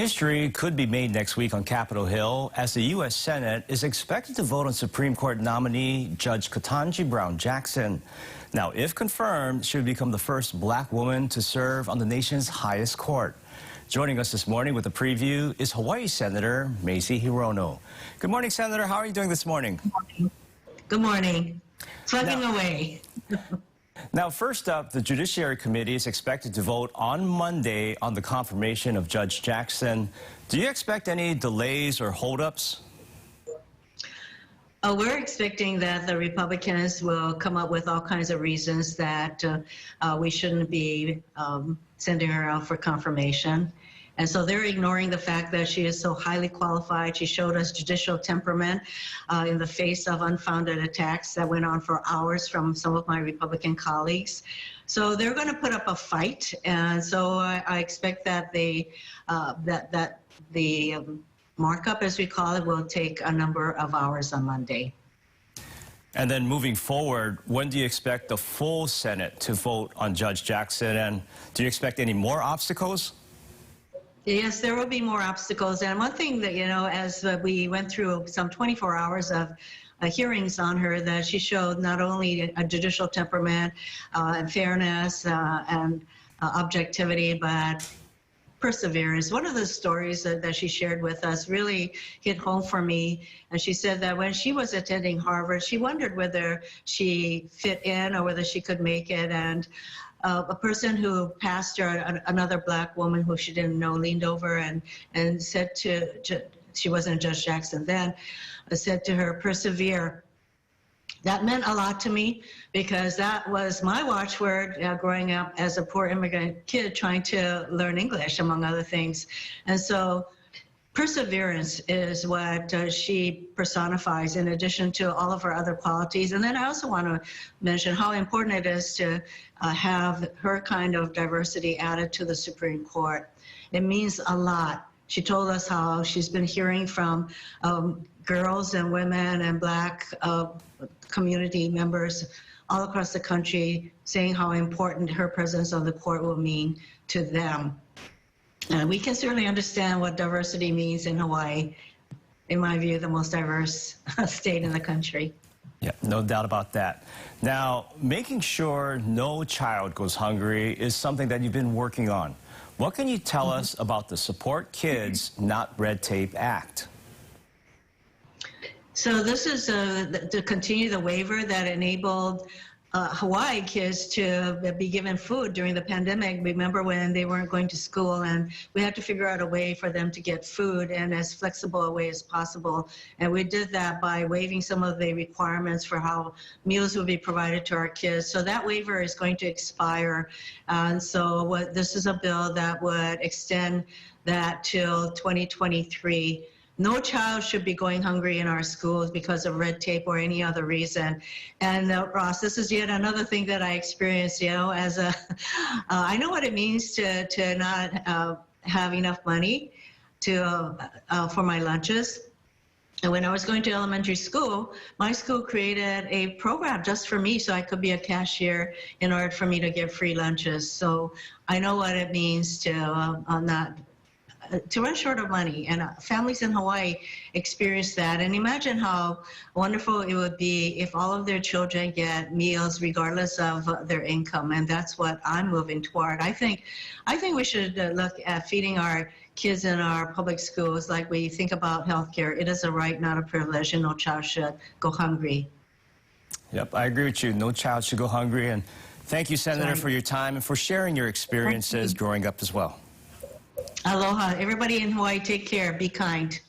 History could be made next week on Capitol Hill as the U.S. Senate is expected to vote on Supreme Court nominee Judge Ketanji Brown Jackson. Now, if confirmed, she would become the first black woman to serve on the nation's highest court. Joining us this morning with a preview is Hawaii Senator Mazie Hirono. Good morning, Senator. How are you doing this morning? Good morning. Good morning. Plugging away. Now, first up, the Judiciary Committee is expected to vote on Monday on the confirmation of Judge Jackson. Do you expect any delays or holdups? We're expecting that the Republicans will come up with all kinds of reasons that we shouldn't be sending her out for confirmation. And so they're ignoring the fact that she is so highly qualified. She showed us judicial temperament in the face of unfounded attacks that went on for hours from some of my Republican colleagues. So they're going to put up a fight. And so I expect that the markup, as we call it, will take a number of hours on Monday. And then moving forward, when do you expect the full Senate to vote on Judge Jackson? And do you expect any more obstacles? Yes, there will be more obstacles. And one thing that, as we went through some 24 hours of hearings on her, that she showed not only a judicial temperament and fairness and objectivity, but perseverance. One of the stories that she shared with us really hit home for me. And she said that when she was attending Harvard, she wondered whether she fit in or whether she could make it. And a person who passed her, another black woman who she didn't know, leaned over and said she wasn't Judge Jackson then, said to her, persevere. That meant a lot to me because that was my watchword growing up as a poor immigrant kid trying to learn English, among other things. And so perseverance is what she personifies in addition to all of her other qualities. And then I also want to mention how important it is to have her kind of diversity added to the Supreme Court. It means a lot. She told us how she's been hearing from girls and women and black community members all across the country saying how important her presence on the court will mean to them. We can certainly understand what diversity means in Hawaii. In my view, the most diverse state in the country. Yeah, no doubt about that. Now, making sure no child goes hungry is something that you've been working on. What can you tell us about the Support Kids Not Red Tape Act? So this is to continue the waiver that enabled Hawaii kids to be given food during the pandemic. Remember when they weren't going to school and we had to figure out a way for them to get food in as flexible a way as possible. And we did that by waiving some of the requirements for how meals would be provided to our kids. So that waiver is going to expire. And so this is a bill that would extend that till 2023. No child should be going hungry in our schools because of red tape or any other reason. And Ross, this is yet another thing that I experienced, as I know what it means to not have enough money for my lunches. And when I was going to elementary school, my school created a program just for me so I could be a cashier in order for me to get free lunches. So I know what it means to run short of money, and families in Hawaii experience that. And imagine how wonderful it would be if all of their children get meals regardless of their income, and that's what I'm moving toward. I think we should look at feeding our kids in our public schools like we think about healthcare. It is a right, not a privilege, and no child should go hungry. Yep, I agree with you. No child should go hungry. And thank you, Senator, for your time and for sharing your experiences growing up as well. Aloha. Everybody in Hawaii, take care. Be kind.